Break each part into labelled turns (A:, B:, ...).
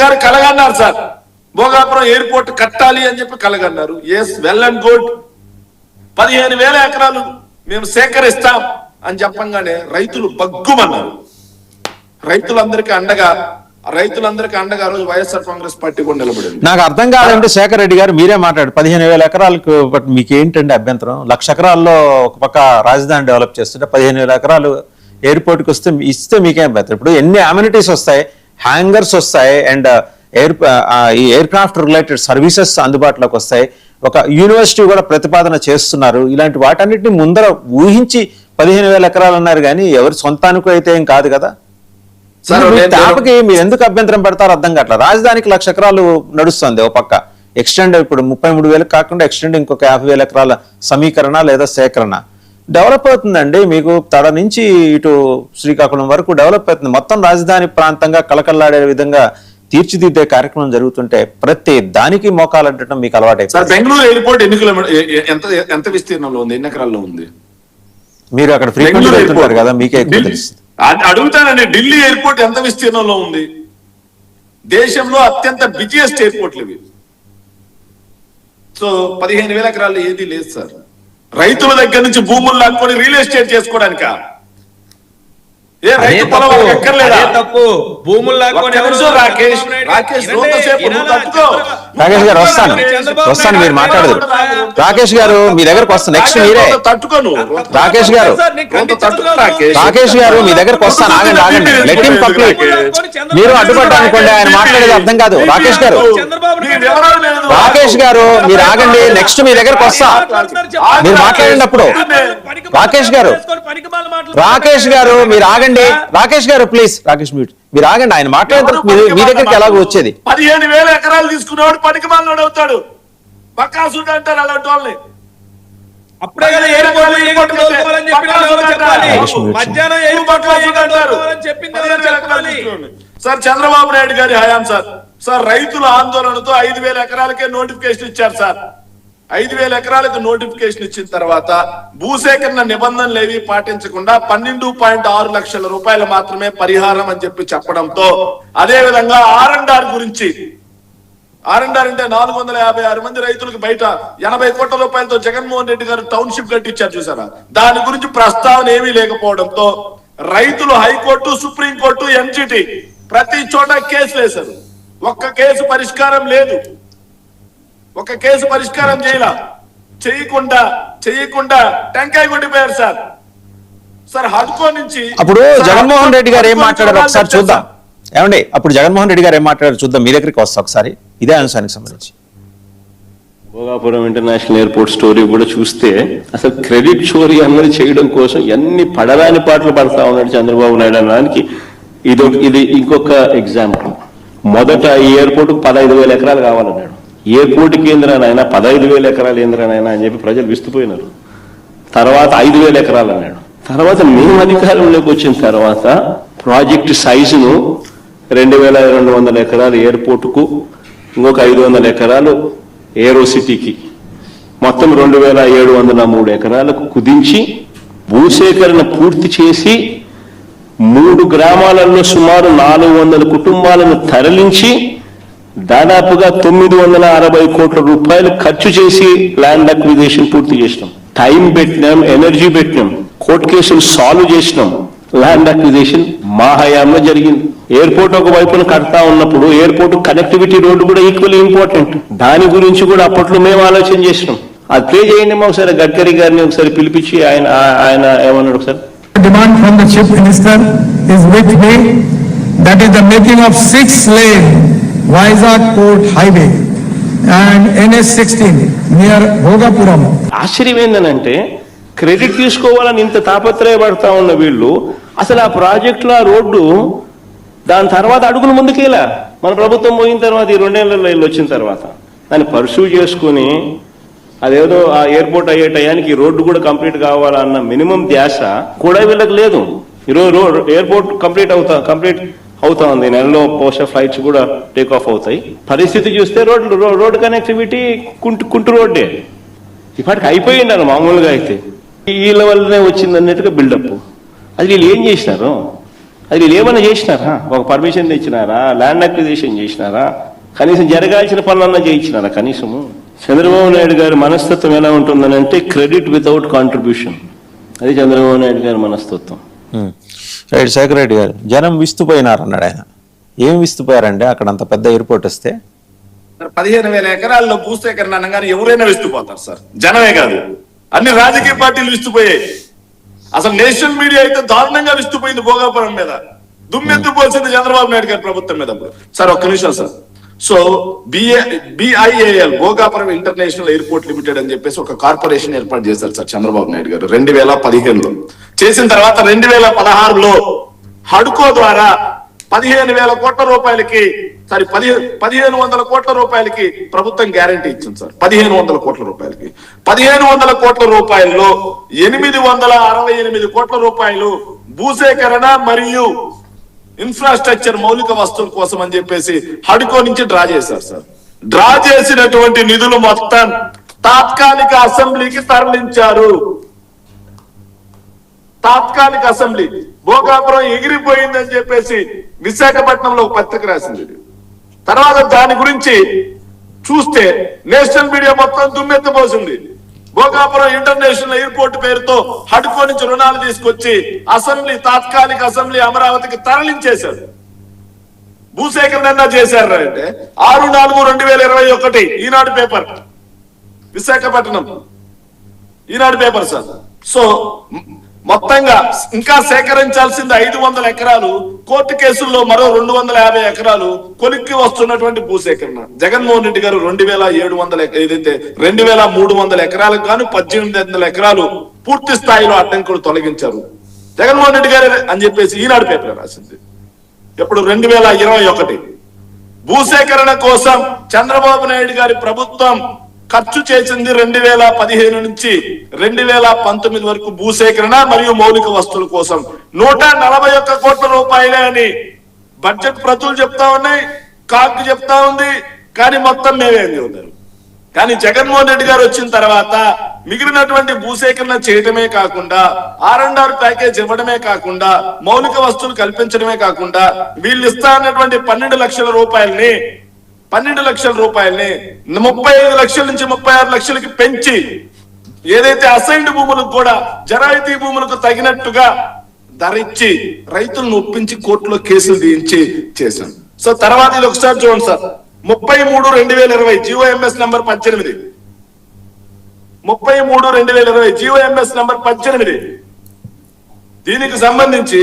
A: గారు కలగన్నారు sir, Bhogapuram airport కట్టాలి అని చెప్పి కలగన్నారు. Yes, well and good. 15,000 ఎకరాలు మేము సేకరిస్తాం అని చెప్పంగానే రైతులు బగ్గుమన్నారు. రైతులందరికీ అండగా రోజు వైఎస్ఆర్ కాంగ్రెస్ పార్టీ కూడా నిలబడింది.
B: నాకు అర్థం కాదంటే శేఖర్ రెడ్డి గారు మీరే మాట్లాడు 15,000 ఎకరాలకు బట్ మీకు ఏంటండి అభ్యంతరం? 1,00,000 ఎకరాల్లో ఒక పక్క రాజధాని డెవలప్ చేస్తుంటే 15,000 ఎకరాలు ఎయిర్పోర్ట్కి ఇస్తే మీకేం అభ్యంతరం? ఇప్పుడు ఎన్ని అమ్యూనిటీస్ వస్తాయి, హ్యాంగర్స్ వస్తాయి, and air craft related services అందుబాటులోకి వస్తాయి. ఒక యూనివర్సిటీ కూడా ప్రతిపాదన చేస్తున్నారు. ఇలాంటి వాటన్నిటిని ముందర ఊహించి 15,000 ఎకరాలు అన్నారు, కానీ ఎవరి సొంతానికి అయితే ఏం కాదు కదా. తాపకి మీరు ఎందుకు అభ్యంతరం పెడతారో అర్థం కావట్లేదు. రాజధానికి 1,00,000 ఎకరాలు నడుస్తుంది ఒక పక్క, ఎక్స్టెండ్ ఇప్పుడు 33,000 కాకుండా ఎక్స్టెండ్ ఇంకొక 50,000 ఎకరాల సమీకరణ లేదా సేకరణ డెవలప్ అవుతుందండి. మీకు తడ నుంచి ఇటు శ్రీకాకుళం వరకు డెవలప్ అవుతుంది. మొత్తం రాజధాని ప్రాంతంగా కలకల్లాడే విధంగా తీర్చిదిద్దే కార్యక్రమం జరుగుతుంటే ప్రతి దానికి మోకాలంటడం మీకు అలవాటైపోయింది.
A: బెంగళూరు ఎయిర్పోర్ట్ ఎన్ని కిలోమీటర్ ఎంత విస్తీర్ణంలో ఉంది, ఎన్ని ఎకరాల్లో ఉంది?
B: మీరు అక్కడ ఫ్రీక్వెంట్ వెళ్తుంటారు కదా, మీకే ఎక్కువ తెలుస్తుంది.
A: అడుగుతానండి, ఢిల్లీ ఎయిర్పోర్ట్ ఎంత విస్తీర్ణంలో ఉంది? దేశంలో అత్యంత బిజియెస్ట్ ఎయిర్పోర్ట్లు ఇవి. సో 15,000 ఎకరాల్లో ఏది లేదు సార్. రైతుల దగ్గర నుంచి భూములు లాక్కొని రియల్ ఎస్టేట్ చేసుకోవడానిక? రాకేష్
B: గారు వస్తాను మీరు మాట్లాడదు. రాకేష్ గారు మీ దగ్గరకు వస్తాను, నెక్స్ట్ మీరే. రాకేష్ గారు మీ దగ్గరకు వస్తాను, ఆగండి, లెట్ హిమ్ కంప్లీట్. మీరు అడ్డుపడ్డా అనుకోండి, ఆయన మాట్లాడేది అర్థం కాదు. రాకేష్ గారు మీరు ఆగండి, నెక్స్ట్ మీ దగ్గరకు వస్తా. మీరు మాట్లాడినప్పుడు రాకేష్ గారు మీరు ఆగండి. రాకేష్ గారు ప్లీజ్, రాకేష్ మీరు ఆగండి. ఆయన మాట్లాడిన మీ దగ్గరికి ఎలాగో వచ్చేది.
A: 15,000 ఎకరాలు తీసుకునేవాడు పనికిమాలినోడు అవుతాడు, బక్కాసుడు అంటారు అలాంటి వాళ్ళని. సార్ చంద్రబాబు నాయుడు గారి హయాం సార్ రైతుల ఆందోళనతో 5,000 ఎకరాలకే నోటిఫికేషన్ ఇచ్చారు సార్. 5,000 ఎకరాలకు నోటిఫికేషన్ ఇచ్చిన తర్వాత భూసేకరణ నిబంధనలు ఏవి పాటించకుండా 12.6 లక్షల రూపాయలు మాత్రమే పరిహారం అని చెప్పడంతో, అదే విధంగా R&R గురించి, R&R అంటే 456 మంది రైతులకు బయట 80 కోట్ల రూపాయలతో జగన్మోహన్ రెడ్డి గారు టౌన్షిప్ కట్టించారు చూసారా, దాని గురించి ప్రస్తావన ఏమీ లేకపోవడంతో రైతులు హైకోర్టు, సుప్రీంకోర్టు, ఎన్జిటి ప్రతి చోట కేసులు వేశారు. ఒక్క కేసు పరిష్కారం లేదు. ఒక కేసు పరిష్కారం చేయకుండా టెంకాయ కొట్టిపోయారు సార్ హడ్కో నుంచి.
B: అప్పుడు జగన్మోహన్ రెడ్డి గారు ఏం మాట్లాడారు ఒకసారి చూద్దాం. ఏమండి, అప్పుడు జగన్మోహన్ రెడ్డి గారు ఏం మాట్లాడారు చూద్దాం. మీ దగ్గరికి వస్తా ఒకసారి ఇదే అంశానికి సంబంధించి.
C: భోగాపురం ఇంటర్నేషనల్ ఎయిర్పోర్ట్ స్టోరీ కూడా చూస్తే అసలు క్రెడిట్ చోరీ అన్నది చేయడం కోసం ఎన్ని పడరాని పాటలు పడతా ఉన్నాడు చంద్రబాబు నాయుడు అనడానికి ఇది ఇంకొక ఎగ్జాంపుల్. మొదట ఈ ఎయిర్పోర్ట్ 15,000 ఎకరాలు కావాలన్నాడు. ఎయిర్పోర్ట్ కేంద్రానైనా 15,000 ఎకరాలు కేంద్రానైనా అని చెప్పి ప్రజలు విస్తుపోయినారు. తర్వాత 5,000 ఎకరాలు అన్నాడు. తర్వాత మేము అధికారంలోకి వచ్చిన తర్వాత ప్రాజెక్టు సైజును 2,200 ఎకరాలు ఎయిర్పోర్టుకు, ఇంకొక 500 ఎకరాలు ఏరో సిటీకి, మొత్తం 2,703 ఎకరాలకు కుదించి భూసేకరణ పూర్తి చేసి 3 గ్రామాలలో సుమారు 400 కుటుంబాలను తరలించి దాదాపుగా 960 కోట్ల రూపాయలు ఖర్చు చేసి ల్యాండ్ అక్విజిషన్ పూర్తి చేసినాం. టైం పెట్టినాం, ఎనర్జీ పెట్టినాం, కోర్టు కేసులు సాల్వ్ చేసినాం. ల్యాండ్ అక్విజిషన్ మా హయాంలో జరిగింది. ఎయిర్పోర్ట్ ఒక వైపున కడతా ఉన్నప్పుడు ఎయిర్పోర్ట్ కనెక్టివిటీ రోడ్డు కూడా ఈక్వల్లీ ఇంపార్టెంట్. దాని గురించి కూడా అప్పట్లో మేము ఆలోచన చేసినాం. అది ప్లే చేయండి ఒకసారి. గడ్కరీ గారిని ఒకసారి పిలిపించి ఆయన ఏమన్నాడు ఒకసారి.
D: Demand from the Chief Minister is with me, that is the making of 6-lane Vizag Port Highway and NH16 near Bhogapuram.
C: ఆశ్చర్యం ఏంటంటే క్రెడిట్ తీసుకోవాలని ఇంత తాపత్రయపడతా ఉన్న వీళ్ళు అసలు ఆ ప్రాజెక్టులో ఆ రోడ్డు దాని తర్వాత అడుగులు ముందుకేలా మన ప్రభుత్వం పోయిన తర్వాత ఈ 2 ఏళ్లలో ఇల్లు వచ్చిన తర్వాత దాన్ని పర్సూ చేసుకుని అదేదో ఆ ఎయిర్పోర్ట్ అయ్యే టయానికి రోడ్డు కూడా కంప్లీట్ కావాలన్న మినిమం ధ్యాస కూడా వీళ్ళకి లేదు. ఈరోజు ఎయిర్పోర్ట్ కంప్లీట్ అవుతా ఉంది. నెలలో బహుశా ఫ్లైట్స్ కూడా టేక్ ఆఫ్ అవుతాయి. పరిస్థితి చూస్తే రోడ్డు కనెక్టివిటీ కుంటు రోడ్డే ఇప్పటికి అయిపోయిండాలి. మామూలుగా అయితే వీళ్ళ వల్లనే వచ్చింది అన్నట్టుగా బిల్డప్. అది వీళ్ళు ఏం చేసినారు? అది వీళ్ళు ఏమైనా చేసినారా? ఒక పర్మిషన్ తెచ్చినారా? ల్యాండ్ అక్విజిషన్ చేసినారా? కనీసం జరగాల్సిన పనులన్నా చేయించినారా కనీసము? చంద్రబాబు నాయుడు గారి మనస్తత్వం ఎలా ఉంటుందని అంటే క్రెడిట్ వితౌట్ కాంట్రిబ్యూషన్. అది చంద్రబాబు నాయుడు గారి మనస్తత్వం.
B: రైట్. శేఖర్ రెడ్డి గారు, జనం విస్తుపోయినారు అన్నాడు ఆయన. ఏం విస్తుపోయారండి అక్కడ అంత పెద్ద ఎయిర్పోర్ట్ వస్తే?
A: 15,000 ఎకరాల్లో భూసేకరణ అనగానే ఎవరైనా విస్తుపోతారు సార్, జనమే కాదు, అన్ని రాజకీయ పార్టీలు విస్తుపోయాయి. అసలు నేషనల్ మీడియా అయితే దారుణంగా విస్తుపోయింది భోగాపురం మీద, దుమ్మెత్తిపోల్సింది చంద్రబాబు నాయుడు గారి ప్రభుత్వం మీద. సార్ ఒక్క నిమిషం sir. So BIAL Bhogapuram international airport limited అని చెప్పేసి ఒక కార్పొరేషన్ ఏర్పాటు చేశారు సార్ చంద్రబాబు నాయుడు గారు 2015లో. చేసిన తర్వాత 2016లో హడ్కో ద్వారా 15,000 కోట్ల రూపాయలకి 1,500 కోట్ల రూపాయలకి ప్రభుత్వం గ్యారంటీ ఇచ్చింది సార్. 1,500 కోట్ల రూపాయలకి 1,500 కోట్ల రూపాయల్లో 868 కోట్ల రూపాయలు భూసేకరణ మరియు ఇన్ఫ్రాస్ట్రక్చర్ మౌలిక వస్తువుల కోసం అని చెప్పేసి హడ్కో నుంచి డ్రా చేశారు సార్. డ్రా చేసినటువంటి నిధులు మొత్తం తాత్కాలిక అసెంబ్లీకి తరలించారు. తాత్కాలిక అసెంబ్లీ భోగాపురం ఎగిరిపోయిందని చెప్పేసి విశాఖపట్నంలో ఒక పత్రిక రాసింది. తర్వాత దాని గురించి చూస్తే నేషనల్ మీడియా మొత్తం దుమ్మెత్తపోసింది. భోగాపురం ఇంటర్నేషనల్ ఎయిర్పోర్ట్ పేరుతో హడ్కో నుంచి రుణాలు తీసుకొచ్చి అసెంబ్లీ, తాత్కాలిక అసెంబ్లీ అమరావతికి తరలించేశారు. భూసేకరణ చేశారు అంటే 6/4/2021 ఈనాడు పేపర్, విశాఖపట్నం ఈనాడు పేపర్ సార్. సో మొత్తంగా ఇంకా సేకరించాల్సింది 500 ఎకరాలు, కోర్టు కేసుల్లో మరో 250 ఎకరాలు కొలిక్కి వస్తున్నటువంటి భూసేకరణ. జగన్మోహన్ రెడ్డి గారు 2,700 ఏదైతే 2,300 ఎకరాలకు గాను 1,800 ఎకరాలు పూర్తి స్థాయిలో అడ్డంకులు తొలగించారు జగన్మోహన్ రెడ్డి గారు అని చెప్పేసి ఈనాడు పేపర్ రాసింది. ఎప్పుడు 2021 భూసేకరణ కోసం చంద్రబాబు నాయుడు గారి ప్రభుత్వం ఖర్చు చేసింది 2015 నుంచి 2019 వరకు భూసేకరణ మరియు మౌలిక వస్తువుల కోసం 141 కోట్ల రూపాయలే అని బడ్జెట్ ప్రతులు చెప్తా ఉన్నాయి, కాక్ చెప్తా ఉంది. కానీ మొత్తం మేమేంది ఉన్నారు. కానీ జగన్మోహన్ రెడ్డి గారు వచ్చిన తర్వాత మిగిలినటువంటి భూసేకరణ చేయటమే కాకుండా R&R ప్యాకేజ్ ఇవ్వడమే కాకుండా మౌలిక వస్తువులు కల్పించడమే కాకుండా వీళ్ళు ఇస్తా అన్నటువంటి 12 లక్షల రూపాయల్ని 35 లక్షల నుంచి 36 లక్షలకి పెంచి ఏదైతే అసైన్డ్ భూములకు కూడా జరాయితీ భూములకు తగినట్టుగా ధర ఇచ్చి రైతులను ఒప్పించి కోర్టులో కేసులు తీయించి చేశాం. సో తర్వాత ఇది ఒకసారి చూడండి sir. 33/2020 GOMS number 18, 33/2020 GOMS number 18. దీనికి సంబంధించి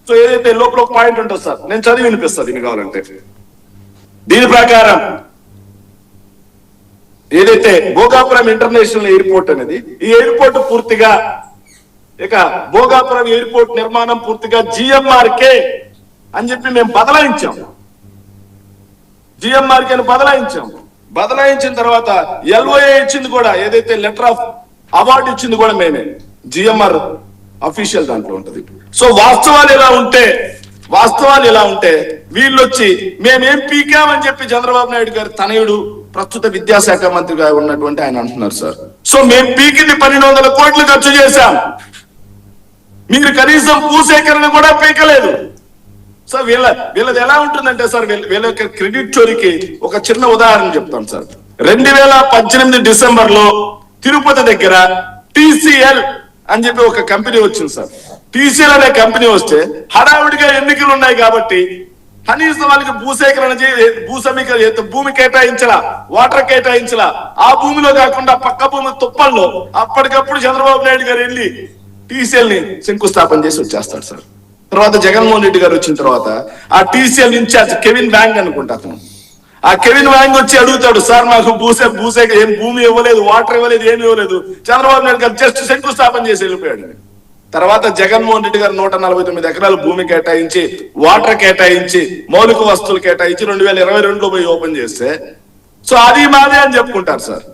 A: సో ఏదైతే లోపల ఒక పాయింట్ ఉంటుంది సార్, నేను చదివి వినిపిస్తాను దీనికి కావాలంటే. దీని ప్రకారం ఏదైతే భోగాపురం ఇంటర్నేషనల్ ఎయిర్పోర్ట్ అనేది, ఈ ఎయిర్పోర్ట్ పూర్తిగా ఇక భోగాపురం ఎయిర్పోర్ట్ నిర్మాణం పూర్తిగా GMRK అని చెప్పి మేము బదలాయించాం. GMRK అని బదలాయించిన తర్వాత LOA ఇచ్చింది కూడా, ఏదైతే లెటర్ ఆఫ్ అవార్డు ఇచ్చింది కూడా మేమే, GMR అఫీషియల్ దాంట్లో ఉంటది. సో వాస్తవాలు ఎలా ఉంటే వీళ్ళు వచ్చి మేమేం పీకామని చెప్పి చంద్రబాబు నాయుడు గారు తనయుడు ప్రస్తుత విద్యాశాఖ మంత్రిగా ఉన్నటువంటి ఆయన అంటున్నారు సార్. సో మేము పీకింది 1,200 కోట్లు ఖర్చు చేశాం, మీరు కనీసం భూసేకరణ కూడా పీకలేదు. సార్ వీళ్ళది ఎలా ఉంటుందంటే సార్, వీళ్ళ యొక్క క్రెడిట్ చోరీకి ఒక చిన్న ఉదాహరణ చెప్తాను సార్. 2018 డిసెంబర్లో తిరుపతి దగ్గర TCL అని చెప్పి ఒక కంపెనీ వచ్చింది సార్. TCL అనే కంపెనీ వస్తే హడావుడిగా ఎన్నికలు ఉన్నాయి కాబట్టి కనీసం వాళ్ళకి భూసేకరణ భూమి కేటాయించలా, వాటర్ కేటాయించలా. ఆ భూమిలో కాకుండా పక్క భూమి తుప్పల్లో అప్పటికప్పుడు చంద్రబాబు నాయుడు గారు వెళ్ళి TCL ని శంకుస్థాపన చేసి వచ్చేస్తాడు సార్. తర్వాత జగన్మోహన్ రెడ్డి గారు వచ్చిన తర్వాత ఆ TCL ఇన్ఛార్జ్ కెవిన్ వ్యాంగ్ అనుకుంటా అతను, ఆ కెవిన్ వ్యాంగ్ వచ్చి అడుగుతాడు, సార్ మాకు ఏం భూమి ఇవ్వలేదు, వాటర్ ఇవ్వలేదు, ఏమి ఇవ్వలేదు. చంద్రబాబు నాయుడు గారు జస్ట్ శంకుస్థాపన చేసి వెళ్ళిపోయాడు. తర్వాత జగన్మోహన్ రెడ్డి గారు 149 ఎకరాలు భూమి కేటాయించి, వాటర్ కేటాయించి, మౌలిక వస్తువులు కేటాయించి 2022లో పోయి ఓపెన్ చేస్తే సో అది మాదే అని చెప్పుకుంటారు సార్.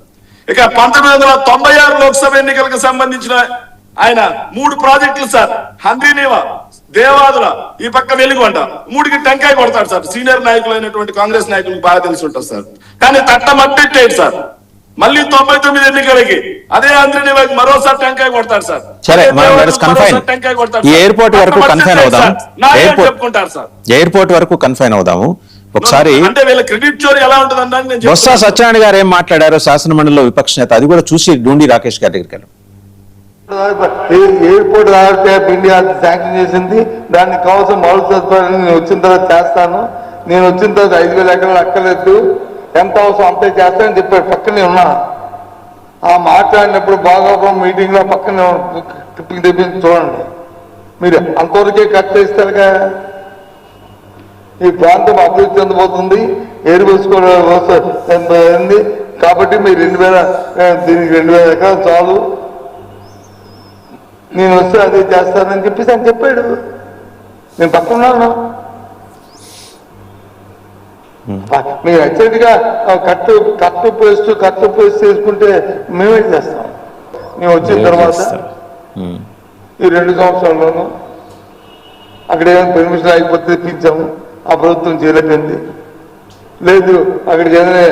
A: ఇక 1996 లోక్సభ ఎన్నికలకు సంబంధించిన ఆయన 3 ప్రాజెక్టులు సార్, హంద్రీనీవా, దేవాదుల, ఈ పక్క వెలుగొండ, 3కి టెంకాయ కొడతాడు సార్. సీనియర్ నాయకులు అయినటువంటి కాంగ్రెస్ నాయకులకు బాగా తెలిసి ఉంటారు సార్. కానీ తట్టమట్టేడు సార్. మళ్ళీ 99 ఎన్నికలకి అదే ఆంధ్రని మరోసారి టెంకాయ కొడతారు సార్.
B: సరే మనం కన్ఫైన్
A: టెంకాయ కొడతారు.
B: ఈ ఎయిర్పోర్ట్ వరకు కన్ఫైన్ అవుదాం.
A: చెప్పుకుంటారు సార్.
B: ఎయిర్పోర్ట్ వరకు కన్ఫైన్ అవుదాము. ఒకసారి
A: అంటే వీళ్ళ క్రెడిట్ చోరీ ఎలా ఉంటుంది
B: బొత్స సత్యనారాయణ గారు ఏం మాట్లాడారో శాసన మండలిలో విపక్ష నేత, అది కూడా చూసి డూండి రాకేష్ గారి దగ్గరికి వెళ్ళాం.
E: ఎయిర్పోర్ట్ ఆర్టీఎఫ్ ఇండియా శాంక్షన్ చేసింది, దానికి కావాల్సిన మౌలిక సదుపాయాలు నేను వచ్చిన తర్వాత చేస్తాను, నేను వచ్చిన తర్వాత 5,000 ఎకరాలు అక్కర్లేదు, ఎంత అవసరం అంతే చేస్తానని చెప్పాడు. పక్కనే ఉన్నా ఆ మాట్లాడినప్పుడు భోగాపురం మీటింగ్ లో పక్కనే టిప్పింగ్ తెప్పించి చూడండి. మీరు అంతవరకే ఖర్చు చేస్తారుగా. ఈ ప్రాంతం అభివృద్ధి చెందబోతుంది, ఏరు వేసుకోవాలి కాబట్టి మీరు 2,000 ఎకరాలు చాలు, నేను వస్తే అదే చేస్తానని చెప్పేసి ఆయన చెప్పాడు. నేను పక్కన్నాను. మీరు అర్జెంట్గా కట్టు పేస్ట్ చేసుకుంటే మేమే చేస్తాం. మేము వచ్చిన తర్వాత ఈ 2 సంవత్సరాల్లోనూ అక్కడ ఏమైనా పెర్మిషన్ ఆగిపోతే తెప్పించాము, ఆ ప్రభుత్వం చేయలేకపోయింది. లేదు అక్కడికి ఏదైనా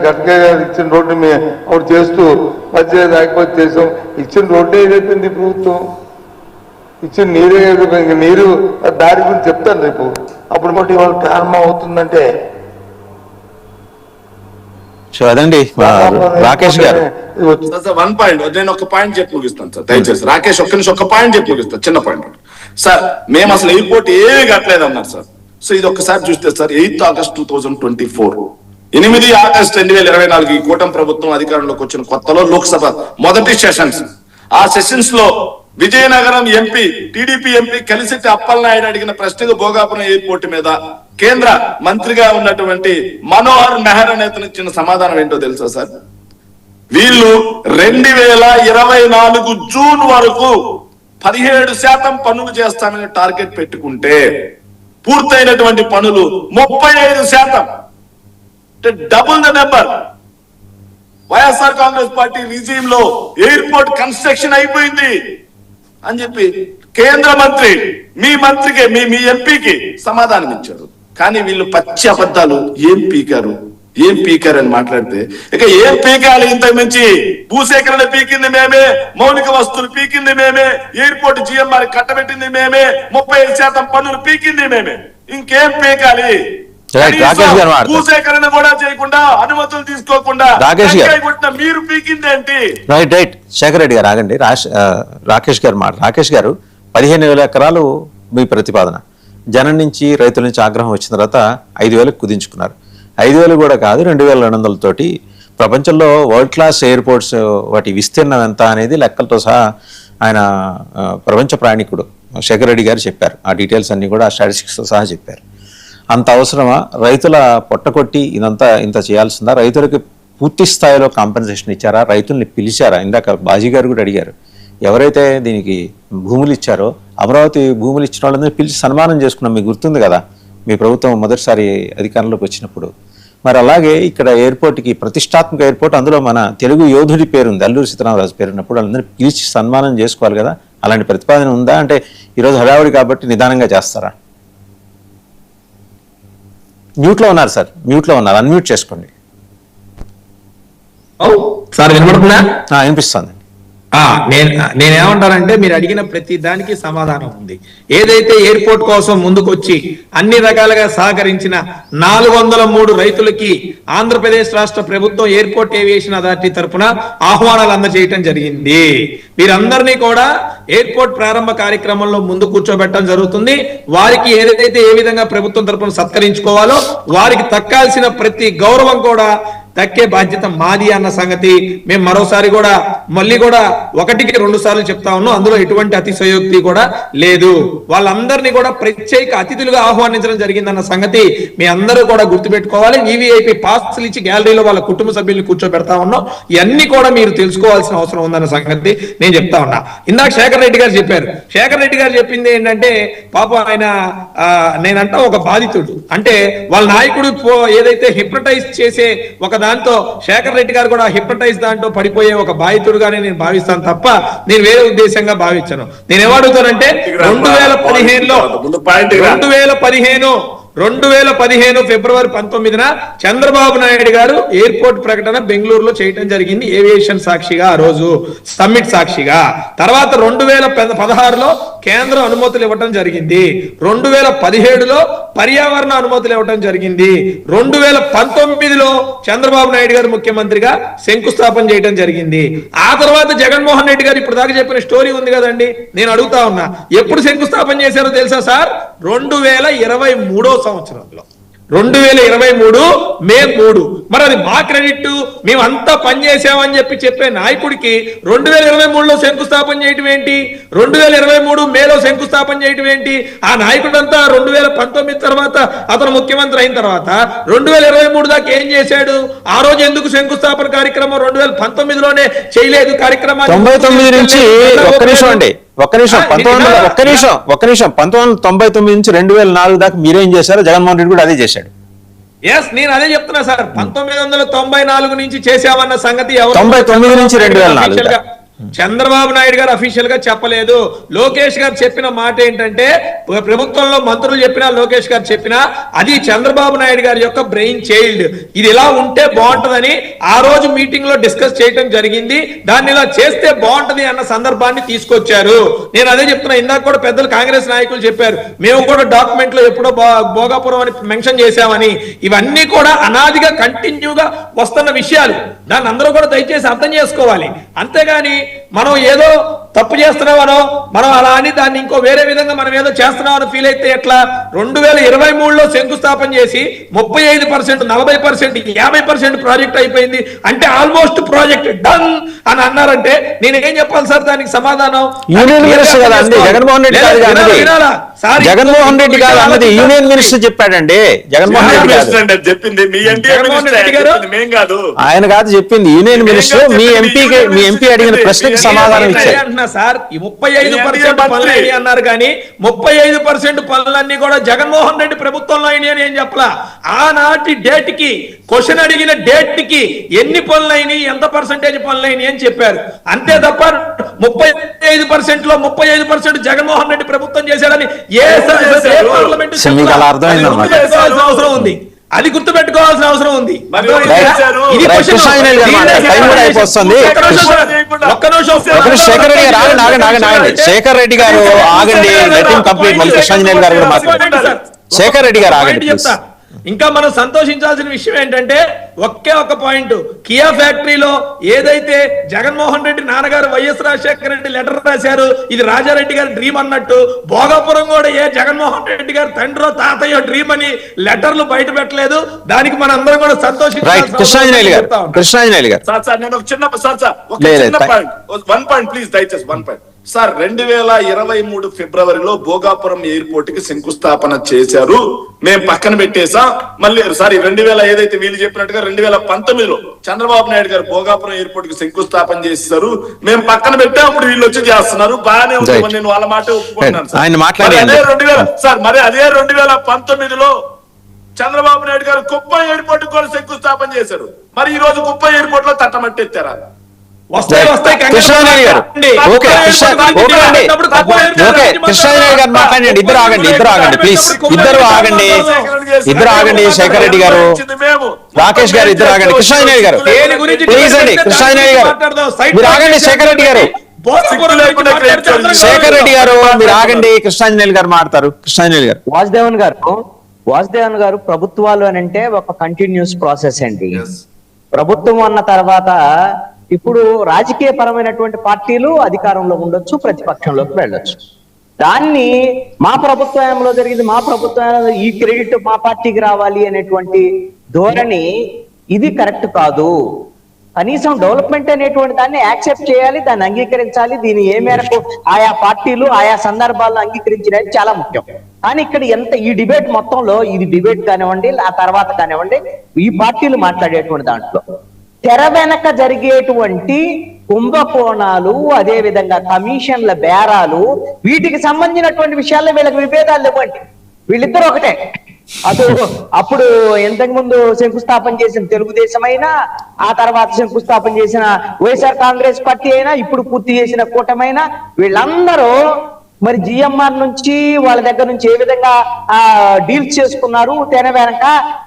E: గట్గా ఇచ్చిన రోడ్డు మేము అప్పుడు చేస్తూ మధ్య ఆగిపోతే చేసాం. ఇచ్చిన రోడ్డే అయిపోయింది ప్రభుత్వం, ఇచ్చిన నీరే అయిపోయింది. నీరు దారి గురించి చెప్తాను రేపు. అప్పుడు మటు ఇవాళ ప్రారంభం అవుతుందంటే
B: అదండి రాకేష్ గారు.
A: 1 పాయింట్ నేను ఒక పాయింట్ చెప్పి ముగిస్తాను సార్ దయచేసి. రాకేష్ ఒక్క నిమిషం ఒక పాయింట్ చెప్పి ముగిస్తాను, చిన్న పాయింట్ సార్. మేము అసలు ఎయిర్పోర్ట్ ఏమీ కట్టలేదు అన్నారు సార్. సో ఇది ఒక్కసారి చూస్తే సార్ 8 ఆగస్ట్ 2024, 8 ఆగస్ట్ 2024 ఈ కూటమి ప్రభుత్వం అధికారంలోకి వచ్చిన కొత్తలో లోక్సభ మొదటి సెషన్స్, ఆ సెషన్స్ లో Vizianagaram MP TDP MP Kalisetti Appalanaidu అడిగిన ప్రశ్నకు భోగాపురం ఎయిర్పోర్ట్ మీద కేంద్ర మంత్రిగా ఉన్నటువంటి మనోహర్ మెహర్ నేతను ఇచ్చిన సమాధానం ఏంటో తెలుసా సార్? వీళ్ళు 2024 జూన్ వరకు 17% పనులు చేస్తామని టార్గెట్ పెట్టుకుంటే పూర్తయినటువంటి పనులు 35%, double the number. YSR Congress party regime లో ఎయిర్పోర్ట్ కన్స్ట్రక్షన్ అయిపోయింది అని చెప్పి కేంద్ర మంత్రి మీ మంత్రికి మీ ఎంపీకి సమాధానం ఇచ్చారు. కానీ వీళ్ళు పచ్చి అబద్ధాలు ఏం పీకారు అని మాట్లాడితే ఇక ఏం పీకాలి? ఇంతకు మించి భూసేకరణ పీకింది మేమే, మౌలిక వస్తువులు పీకింది మేమే, ఎయిర్పోర్ట్ జిఎంఆర్ కట్టబెట్టింది మేమే, 35% పన్నులు పీకింది మేమే, ఇంకేం పీకాలి? భూసేకరణ కూడా చేయకుండా అనుమతులు తీసుకోకుండా మీరు పీకింది ఏంటి?
B: రైట్ శేఖర్ రెడ్డి గారు ఆగండి. రాకేష్ గారు రాకేష్ గారు 15,000 ఎకరాలు మీ ప్రతిపాదన, జనం నుంచి రైతుల నుంచి ఆగ్రహం వచ్చిన తర్వాత 5,000 కుదించుకున్నారు. 5,000 కూడా కాదు, 2,200 తోటి ప్రపంచంలో వరల్డ్ క్లాస్ ఎయిర్పోర్ట్స్ వాటి విస్తీర్ణం ఎంత అనేది లెక్కలతో సహా ఆయన ప్రపంచ ప్రయాణికుడు శేఖర్ రెడ్డి గారు చెప్పారు. ఆ డీటెయిల్స్ అన్ని కూడా స్టాటిస్టిక్స్తో సహా చెప్పారు. అంత అవసరమా? రైతుల పొట్టకొట్టి ఇంత చేయాల్సిందా? రైతులకి పూర్తి స్థాయిలో కాంపెన్సేషన్ ఇచ్చారా? రైతుల్ని పిలిచారా? ఇందాక బాజీ గారు కూడా అడిగారు, ఎవరైతే దీనికి భూములు ఇచ్చారో అమరావతి భూములు ఇచ్చిన వాళ్ళందరినీ పిలిచి సన్మానం చేసుకున్నాం. మీకు గుర్తుంది కదా మీ ప్రభుత్వం మొదటిసారి అధికారంలోకి వచ్చినప్పుడు. మరి అలాగే ఇక్కడ ఎయిర్పోర్ట్కి ప్రతిష్టాత్మక ఎయిర్పోర్ట్, అందులో మన తెలుగు యోధుడి పేరుంది, అల్లూరి సీతారామరాజు పేరు ఉన్నప్పుడు వాళ్ళందరినీ పిలిచి సన్మానం చేసుకోవాలి కదా. అలాంటి ప్రతిపాదన ఉందా? అంటే ఈరోజు హడావుడి కాబట్టి నిదానంగా చేస్తారా? మ్యూట్లో ఉన్నారు సార్, మ్యూట్లో ఉన్నారు, అన్మ్యూట్ చేసుకోండి
F: సార్. వినపడుతుందా?
B: వినిపిస్తుంది.
F: నేనేమంటానంటే మీరు అడిగిన ప్రతి దానికి సమాధానం ఉంది. ఏదైతే ఎయిర్పోర్ట్ కోసం ముందుకొచ్చి అన్ని రకాలుగా సహకరించిన 403 రైతులకి ఆంధ్రప్రదేశ్ రాష్ట్ర ప్రభుత్వం ఎయిర్పోర్ట్ ఏవియేషన్ అథారిటీ తరఫున ఆహ్వానాలు అందజేయటం జరిగింది. వీరందరినీ కూడా ఎయిర్పోర్ట్ ప్రారంభ కార్యక్రమంలో ముందు కూర్చోబెట్టడం జరుగుతుంది. వారికి ఏదైతే ఏ విధంగా ప్రభుత్వం తరఫున సత్కరించుకోవాలో వారికి దక్కాల్సిన ప్రతి గౌరవం కూడా దక్కే బాధ్యత మాది అన్న సంగతి మేము మరోసారి కూడా మళ్ళీ కూడా 1కి 2 సార్లు చెప్తా ఉన్నాం. అందులో ఎటువంటి అతిశయోక్తి కూడా లేదు. వాళ్ళందరినీ కూడా ప్రత్యేక అతిథులుగా ఆహ్వానించడం జరిగిందన్న సంగతి మీ అందరూ కూడా గుర్తుపెట్టుకోవాలి. వివిఐపి పాస్లు ఇచ్చి గ్యాలరీలో వాళ్ళ కుటుంబ సభ్యుల్ని కూర్చోబెడతా ఉన్నాం. ఇవన్నీ కూడా మీరు తెలుసుకోవాల్సిన అవసరం ఉందన్న సంగతి నేను చెప్తా ఉన్నా. ఇందాక శేఖర్ రెడ్డి గారు చెప్పారు. శేఖర్ రెడ్డి గారు చెప్పింది ఏంటంటే పాపం ఆయన నేనంటా ఒక బాధితుడు అంటే వాళ్ళ నాయకుడు ఏదైతే హిప్నటైజ్ చేసే ఒక దాంతో శేఖర్ రెడ్డి గారు కూడా హిప్నటైజ్ దాంట్లో పడిపోయే ఒక బాధితుడుగానే నేను భావిస్తాను తప్ప నేను వేరే ఉద్దేశంగా భావించను. నేను ఏమడుగుతానంటే 2015 2015 ఫిబ్రవరి 19న చంద్రబాబు నాయుడు గారు ఎయిర్పోర్ట్ ప్రకటన బెంగళూరులో చేయడం జరిగింది, ఏవియేషన్ సాక్షిగా, ఆ రోజు సమ్మిట్ సాక్షిగా. తర్వాత 2016లో కేంద్రం అనుమతులు ఇవ్వటం జరిగింది, 2017లో పర్యావరణ అనుమతులు ఇవ్వటం జరిగింది, 2019లో చంద్రబాబు నాయుడు గారు ముఖ్యమంత్రిగా శంకుస్థాపన చేయడం జరిగింది. ఆ తర్వాత జగన్మోహన్ రెడ్డి గారు ఇప్పుడు దాకా చెప్పిన స్టోరీ ఉంది కదండి, నేను అడుగుతా ఉన్నా, ఎప్పుడు శంకుస్థాపన చేశారో తెలుసా సార్? 2023 సంవత్సరంలో, 2023 మే 3. మరి అది మా క్రెడిట్, మేమంతా పనిచేసామని చెప్పే నాయకుడికి 2023లో శంకుస్థాపన చేయటం ఏంటి? 2023 మేలో శంకుస్థాపన చేయటం ఏంటి? ఆ నాయకుడంతా 2019 తర్వాత అతను ముఖ్యమంత్రి అయిన తర్వాత 2023 దాకా ఏం చేశాడు? ఆ రోజు ఎందుకు శంకుస్థాపన కార్యక్రమం 2019లోనే చేయలేదు? కార్యక్రమాలు
B: 99 నుంచి ఒక్క నిమిషం అండి, ఒక్క నిమిషం 1999 నుంచి 2004 దాకా మీరేం చేశారో జగన్మోహన్ రెడ్డి కూడా అదే చేశాడు.
F: ఎస్, నేను అదే చెప్తున్నా సార్. 1994 నుంచి చేశామన్న సంగతి
B: 99 నుంచి 2004
F: చంద్రబాబు నాయుడు గారు అఫీషియల్ గా చెప్పలేదు. లోకేష్ గారు చెప్పిన మాట ఏంటంటే, ప్రభుత్వంలో మంత్రులు చెప్పినా, లోకేష్ గారు చెప్పినా, అది చంద్రబాబు నాయుడు గారి యొక్క బ్రెయిన్ చైల్డ్, ఇది ఇలా ఉంటే బాగుంటదని ఆ రోజు మీటింగ్ లో డిస్కస్ చేయడం జరిగింది. దాన్ని ఇలా చేస్తే బాగుంటది అన్న సందర్భాన్ని తీసుకొచ్చారు. నేను అదే చెప్తున్నా, ఇందాక కూడా పెద్దలు కాంగ్రెస్ నాయకులు చెప్పారు, మేము కూడా డాక్యుమెంట్ లో ఎప్పుడో భోగాపురం అని మెన్షన్ చేశామని. ఇవన్నీ కూడా అనాదిగా కంటిన్యూగా వస్తున్న విషయాలు, దాన్ని అందరూ కూడా దయచేసి అర్థం చేసుకోవాలి. అంతేగాని మనం ఏదో తప్పు చేస్తున్నామనో, మనం అలా అని దాన్ని ఇంకో వేరే విధంగా మనం ఏదో చేస్తున్నామని ఫీల్ అయితే ఎట్లా? 2023లో శంకుస్థాపన చేసి 35%, 40%, 50% ప్రాజెక్ట్ అయిపోయింది అంటే ఆల్మోస్ట్ ప్రాజెక్ట్ డన్ అని అన్నారంటే నేను ఏం చెప్పాలి సార్ దానికి సమాధానం?
B: యూనియన్ మినిస్టర్ కదా అండి, జగన్మోహన్ రెడ్డి కాదు అన్నది, జగన్మోహన్ రెడ్డి కాదు అన్నది, యూనియన్ మినిస్టర్ చెప్పాడండి. జగన్మోహన్ రెడ్డి గారు
A: చెప్పింది, మీ మేం కాదు,
B: ఆయన కాదు చెప్పింది, యూనియన్ మినిస్టర్. మీ ఎంపీ అడిగిన ప్రశ్నకి సమాధానం ఇచ్చారు.
F: అంటున్నా సార్, ఈ 35% పనులు అన్నారు కానీ 35% పనులన్నీ కూడా జగన్మోహన్ రెడ్డి ప్రభుత్వంలో అయినాయని ఏం చెప్పలా. ఆనాటి డేట్ కి, క్వశ్చన్ అడిగిన డేట్ కి ఎన్ని పనులైనాయి, ఎంత పర్సెంటేజ్ పనులైనాయి అని చెప్పారు. అంతే తప్ప 35% లో 35% జగన్మోహన్ రెడ్డి ప్రభుత్వం చేశాడని ఏ పార్లమెంట్ అవసరం ఉంది, అది గుర్తు పెట్టుకోవాల్సిన అవసరం ఉంది.
B: శేఖర్ రెడ్డి గారు ఆగండి, కంప్లీట్. మళ్ళీ కృష్ణాంజనేయులు గారు కూడా మాట్లాడారు. శేఖర్ రెడ్డి గారు ఆగండి.
F: ఇంకా మనం సంతోషించాల్సిన విషయం ఏంటంటే, ఒకే ఒక పాయింట్, కియా ఫ్యాక్టరీలో ఏదైతే జగన్మోహన్ రెడ్డి నాన్నగారు వైఎస్ రాజశేఖర రెడ్డి లెటర్ రాశారు, ఇది రాజారెడ్డి గారి డ్రీమ్ అన్నట్టు, భోగాపురం కూడా ఏ జగన్మోహన్ రెడ్డి గారి తండ్రో తాతయ్యో డ్రీమ్ అని లెటర్లు బయట పెట్టలేదు. దానికి మన అందరం కూడా సంతోషించాలి.
B: కృష్ణాంజనేయులు గారు
A: నేను ఒక చిన్న పాయింట్, 1 పాయింట్ ప్లీజ్, దయచేసి 1 పాయింట్ సార్. 2023 ఫిబ్రవరిలో భోగాపురం ఎయిర్పోర్ట్ కి శంకుస్థాపన చేశారు, మేము పక్కన పెట్టేసాం. మళ్ళీ సారీ 2000 ఏదైతే వీళ్ళు చెప్పినట్టుగా 2019లో చంద్రబాబు నాయుడు గారు భోగాపురం ఎయిర్పోర్ట్ కి శంకుస్థాపన చేశారు, మేము పక్కన పెట్టాం. అప్పుడు వీళ్ళు వచ్చి చేస్తున్నారు, బాగానే ఉంది, నేను వాళ్ళ మాట ఒప్పుకుంటున్నాను సార్. మరి అదే 2019లో చంద్రబాబు నాయుడు గారు కుప్పం ఎయిర్పోర్ట్ కూడా శంకుస్థాపన చేశారు. మరి ఈ రోజు కుప్పం ఎయిర్పోర్ట్ లో తట్టమట్టెత్తారా?
B: కృష్ణాంజనేయులు గారు మాట్లాడండి. ఇద్దరు ఆగండి ప్లీజ్, ఇద్దరు ఆగండి. శేఖర్ రెడ్డి గారు, రాకేష్ గారు, ఇద్దరు ఆగండి. కృష్ణాంజనేయులు గారు ప్లీజ్ అండి, కృష్ణాంజనేయులు గారు మీరు ఆగండి. శేఖర్ రెడ్డి గారు మీరు ఆగండి. కృష్ణాంజనేయులు గారు మాట్లాడతారు. కృష్ణాంజనేయులు గారు.
G: వాసుదేవన్ గారు ప్రభుత్వాలు అని అంటే ఒక కంటిన్యూస్ ప్రాసెస్ అండి. ప్రభుత్వం అన్న తర్వాత ఇప్పుడు రాజకీయ పరమైనటువంటి పార్టీలు అధికారంలో ఉండొచ్చు, ప్రతిపక్షంలోకి వెళ్ళొచ్చు. దాన్ని మా ప్రభుత్వంలో జరిగింది, మా ప్రభుత్వం ఈ క్రెడిట్ మా పార్టీకి రావాలి అనేటువంటి ధోరణి ఇది కరెక్ట్ కాదు. కనీసం డెవలప్మెంట్ అనేటువంటి దాన్ని యాక్సెప్ట్ చేయాలి, దాన్ని అంగీకరించాలి. దీన్ని ఏ మేరకు ఆయా పార్టీలు ఆయా సందర్భాల్లో అంగీకరించినది చాలా ముఖ్యం. కానీ ఇక్కడ ఈ డిబేట్ మొత్తంలో, ఇది డిబేట్ కానివ్వండి, ఆ తర్వాత కానివ్వండి, ఈ పార్టీలు మాట్లాడేటువంటి దాంట్లో తెర వెనక జరిగేటువంటి కుంభకోణాలు, అదే విధంగా కమిషన్ల బేరాలు, వీటికి సంబంధించినటువంటి విషయాల్లో వీళ్ళకి విభేదాలు ఇవ్వండి. వీళ్ళిద్దరు ఒకటే. అప్పుడు ఇంతకు ముందు శంకుస్థాపన చేసిన తెలుగుదేశం అయినా, ఆ తర్వాత శంకుస్థాపన చేసిన వైఎస్ఆర్ కాంగ్రెస్ పార్టీ అయినా, ఇప్పుడు పూర్తి చేసిన కూటమైనా, వీళ్ళందరూ మరి జిఎంఆర్ నుంచి వాళ్ళ దగ్గర నుంచి ఏ విధంగా డీల్స్ చేసుకున్నారు తెర వెనక,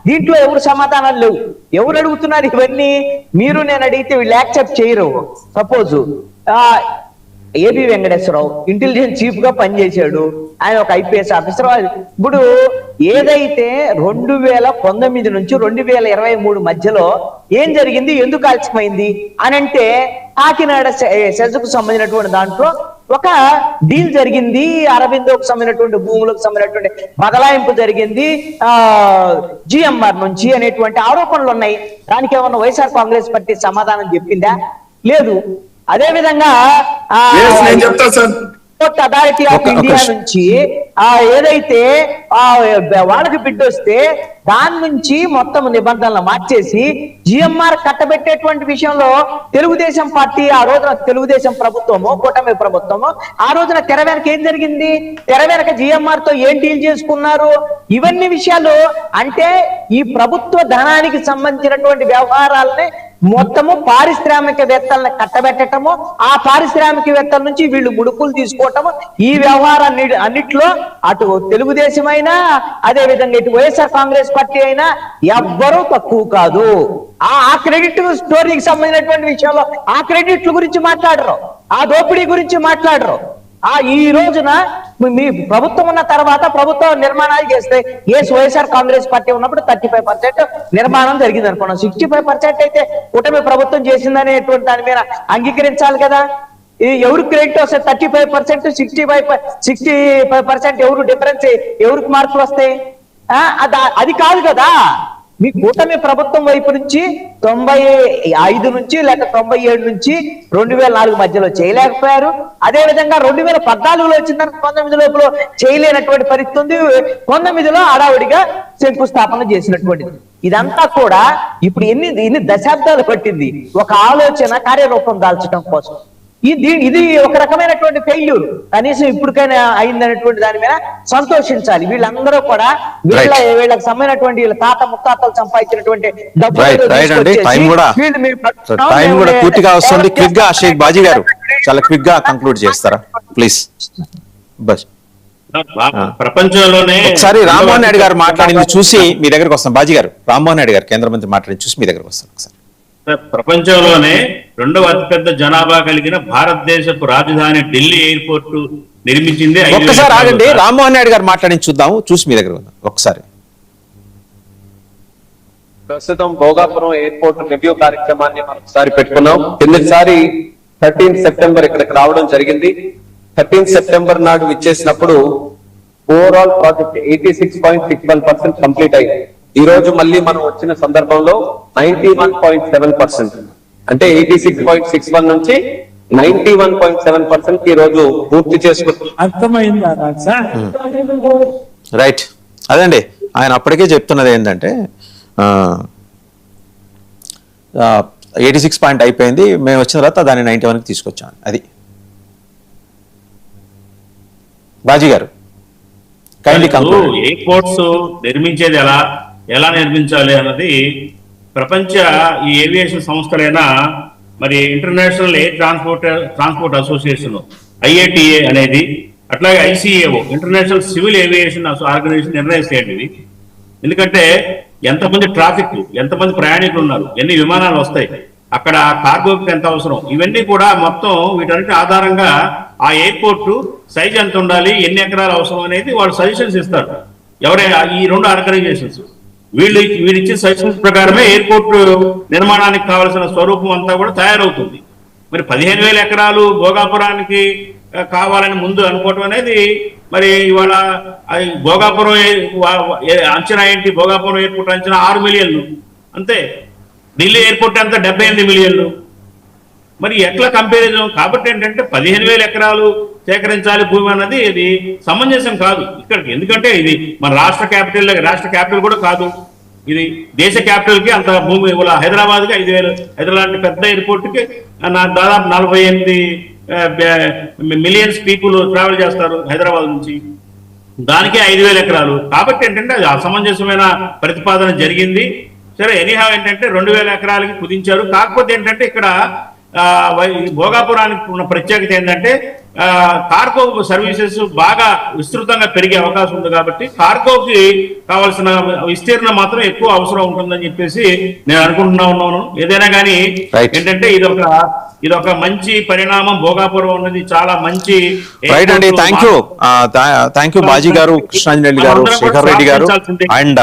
G: దీంట్లో ఎవరు సమాధానాలు లేవు. ఎవరు అడుగుతున్నారు ఇవన్నీ? మీరు నేను అడిగితే వీళ్ళు యాక్సెప్ట్ చేయరు. Suppose AB Venkateswararao intelligence chief గా పనిచేశాడు, ఆయన ఒక ఐపీఎస్ ఆఫీసర్. ఇప్పుడు ఏదైతే 2019 నుంచి 2023 మధ్యలో ఏం జరిగింది, ఎందుకు ఆలస్యమైంది అని అంటే, కాకినాడ సెజ్కు సంబంధించినటువంటి దాంట్లో ఒక డీల్ జరిగింది, అరవిందోకు సంబంధించినటువంటి భూములకు సంబంధించినటువంటి బదలాయింపు జరిగింది జిఎంఆర్ నుంచి అనేటువంటి ఆరోపణలు ఉన్నాయి. దానికి ఏమన్నా వైఎస్ఆర్ కాంగ్రెస్ పార్టీ సమాధానం చెప్పిందా? లేదు. అదే విధంగా
A: నేను చెప్తాను sir,
G: port authority of India నుంచి ఏదైతే వాళ్ళకి బిడ్ వస్తే దాని నుంచి మొత్తం నిబంధనలు మార్చేసి జిఎంఆర్ కట్టబెట్టేటువంటి విషయంలో తెలుగుదేశం పార్టీ ఆ రోజున, తెలుగుదేశం ప్రభుత్వము, కూటమి ప్రభుత్వము ఆ రోజున తెర వెనక ఏం జరిగింది, తెర వెనక జిఎంఆర్ తో ఏం డీల్ చేసుకున్నారు, ఇవన్నీ విషయాలు అంటే ఈ ప్రభుత్వ ధనానికి సంబంధించినటువంటి వ్యవహారాలని మొత్తము పారిశ్రామికవేత్తలను కట్టబెట్టటము, ఆ పారిశ్రామికవేత్తల నుంచి వీళ్ళు ముడుపులు తీసుకోవటము, ఈ వ్యవహారాన్ని అన్నిట్లో అటు తెలుగుదేశం అయినా అదే విధంగా ఇటు వైఎస్ఆర్ కాంగ్రెస్ పార్టీ అయినా ఎవ్వరూ తక్కువ కాదు. ఆ క్రెడిట్ స్టోరీకి సంబంధించినటువంటి విషయంలో ఆ క్రెడిట్ల గురించి మాట్లాడరు, ఆ దోపిడీ గురించి మాట్లాడరు. ఈ రోజున మీ ప్రభుత్వం ఉన్న తర్వాత ప్రభుత్వ నిర్మాణాలు చేస్తే, వైఎస్ఆర్ కాంగ్రెస్ పార్టీ ఉన్నప్పుడు 35% నిర్మాణం జరిగింది అనుకున్నాం. 65% అయితే కూటమి ప్రభుత్వం చేసిందనేటువంటి దాని మీద అంగీకరించాలి కదా. ఎవరు క్రెడిట్ వస్తాయి? 35%, 65% ఎవరు డిఫరెన్స్, ఎవరికి మార్కులు వస్తాయి? అది కాదు కదా. మీ కూటమి ప్రభుత్వం వైపు నుంచి 95 నుంచి లేక 97 నుంచి 2004 మధ్యలో చేయలేకపోయారు. అదే విధంగా 2014లో వచ్చిందని 19 లోపల చేయలేనటువంటి పరిస్థితి ఉంది. 19లో హడావుడిగా శంకుస్థాపన చేసినటువంటిది. ఇదంతా కూడా ఇప్పుడు ఎన్ని దశాబ్దాలు పట్టింది ఒక ఆలోచన కార్యరూపం దాల్చడం కోసం. ఇది ఒక రకమైనటువంటి ఫెయిల్యూర్. కనీసం ఇప్పటికైనా అయిందనేటువంటి దాని మీద సంతోషించాలి. వీళ్ళందరూ కూడా వీళ్ళకి సంబంధించినటువంటి వీళ్ళ తాత ముత్తాతలు సంపాదించినటువంటి డబ్బు
B: పూర్తిగా వస్తుంది. క్విక్ గా షేక్ బాజీ గారు చాలా క్విక్ గా కంక్లూడ్ చేస్తారా ప్లీజ్? బస్
H: ప్రపంచంలోనే
B: ఒకసారి రామ్మోహన్ రెడ్డి గారు మాట్లాడింది చూసి మీ దగ్గరకు వస్తాం. బాజీ గారు, రామ్మోహన్ రెడ్డి గారు కేంద్ర మంత్రి మాట్లాడింది చూసి మీ దగ్గరకు వస్తాను. ఒకసారి
H: ప్రపంచంలోనే 2వ అతిపెద్ద జనాభా కలిగిన భారతదేశపు రాజధాని ఢిల్లీ ఎయిర్పోర్ట్ నిర్మించింది.
B: ఒక్కసారి ఆగండి, రామ్మోహన్ రెడ్డి గారు మాట్లాడింది చూద్దాం, చూసి మీ దగ్గర ఒకసారి.
I: ప్రస్తుతం భోగాపురం ఎయిర్పోర్ట్ రివ్యూ కార్యక్రమాన్ని మనం ఒకసారి పెట్టుకున్నాం. కిందసారి 13 సెప్టెంబర్ ఇక్కడికి రావడం జరిగింది. 13 సెప్టెంబర్ నాడు విచ్చేసినప్పుడు ఓవరాల్ ప్రాజెక్ట్ 86.61% కంప్లీట్ అయింది. ఈ రోజు మళ్ళీ మనం వచ్చిన సందర్భంలో 91.7%, అంటే 86.61 నుంచి 91.7% ఈ రోజు పూర్తి చేసుకుంటున్నాం.
D: అర్థమైందా
B: రైట్? అదండి ఆయన అప్పటికే చెప్తున్నది ఏంటంటే 86 పాయింట్ అయిపోయింది, మేము వచ్చిన తర్వాత దాన్ని 91కి తీసుకొచ్చాం. అది బాజీ గారు
H: ఎయిర్పోర్ట్స్ నిర్మించేది ఎలా నిర్మించాలి అన్నది ప్రపంచ ఈ ఏవియేషన్ సంస్థలైనా మరి international air transport association IATA అనేది, అట్లాగే ICAO international civil aviation organisation నిర్ణయిస్తాయండి. ఎందుకంటే ఎంతమంది ట్రాఫిక్, ఎంతమంది ప్రయాణికులు ఉన్నారు, ఎన్ని విమానాలు వస్తాయి, అక్కడ కార్గోకి ఎంత అవసరం, ఇవన్నీ కూడా మొత్తం వీటన్నిటి ఆధారంగా ఆ ఎయిర్పోర్ట్ సైజ్ ఎంత ఉండాలి, ఎన్ని ఎకరాలు అవసరం అనేది వాళ్ళు సజెషన్స్ ఇస్తారు. ఎవరైనా ఈ 2 ఆర్గనైజేషన్స్ వీళ్ళిచ్చే సజెషన్స్ ప్రకారమే ఎయిర్పోర్ట్ నిర్మాణానికి కావాల్సిన స్వరూపం అంతా కూడా తయారవుతుంది. మరి 15,000 ఎకరాలు భోగాపురానికి కావాలని ముందు అనుకోవటం అనేది మరి ఇవాళ భోగాపురం అంచనా ఏంటి? భోగాపురం ఎయిర్పోర్ట్ అంచనా 6 మిలియన్లు అంతే. ఢిల్లీ ఎయిర్పోర్ట్ అంతా 78 మిలియన్లు. మరి ఎట్లా కంపారిజన్? కాబట్టి ఏంటంటే 15,000 ఎకరాలు సేకరించాలి భూమి అన్నది ఇది సమంజసం కాదు ఇక్కడికి. ఎందుకంటే ఇది మన రాష్ట్ర క్యాపిటల్ కూడా కాదు, ఇది దేశ క్యాపిటల్ కి అంత భూమి. ఇలా హైదరాబాద్ కి 5,000, హైదరాబాద్ పెద్ద ఎయిర్పోర్ట్ కి దాదాపు 48 మిలియన్స్ పీపుల్ ట్రావెల్ చేస్తారు హైదరాబాద్ నుంచి, దానికే 5,000 ఎకరాలు. కాబట్టి ఏంటంటే అది అసమంజసమైన ప్రతిపాదన జరిగింది. సరే, ఎనీహా ఏంటంటే 2,000 ఎకరాలకి కుదించారు. కాకపోతే ఏంటంటే ఇక్కడ భోగాపురానికి ఉన్న ప్రత్యేకత ఏంటంటే కార్గో సర్వీసెస్ బాగా విస్తృతంగా పెరిగే అవకాశం ఉంది కాబట్టి కార్గోకి కావాల్సిన విస్తీర్ణం మాత్రం ఎక్కువ అవసరం ఉంటుందని చెప్పేసి నేను అనుకుంటున్నా ఉన్నాను. ఏదైనా కానీ ఏంటంటే ఇదొక మంచి పరిణామం. భోగాపురం అనేది చాలా మంచి
B: రైట్ అండి. థ్యాంక్ యూ బాజీ గారు, కృష్ణాంజలి గారు, శేఖర్ రెడ్డి గారు అండ్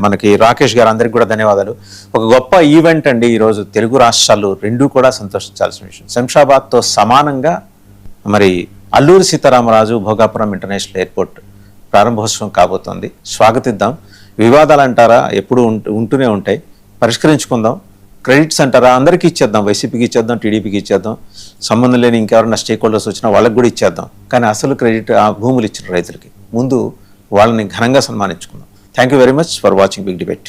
B: మనకి రాకేష్ గారు, అందరికి కూడా ధన్యవాదాలు. ఒక గొప్ప ఈవెంట్ అండి ఈరోజు. తెలుగు రాష్ట్రాలు రెండూ కూడా సంతోషించాల్సిన విషయం. శంషాబాద్తో సమానంగా మరి అల్లూరి సీతారామరాజు భోగాపురం ఇంటర్నేషనల్ ఎయిర్పోర్ట్ ప్రారంభోత్సవం కాబోతోంది. స్వాగతిద్దాం. వివాదాలు అంటారా ఎప్పుడు ఉంటూనే ఉంటాయి, పరిష్కరించుకుందాం. క్రెడిట్స్ అంటారా అందరికీ ఇచ్చేద్దాం, వైసీపీకి ఇచ్చేద్దాం, టీడీపీకి ఇచ్చేద్దాం, సంబంధం లేని ఇంకెవరైనా స్టేక్ హోల్డర్స్ వచ్చినా వాళ్ళకి కూడా ఇచ్చేద్దాం. కానీ అసలు క్రెడిట్ ఆ భూములు ఇచ్చిన రైతులకి ముందు వాళ్ళని ఘనంగా సన్మానించుకుందాం. Thank you very much for watching Big Debate.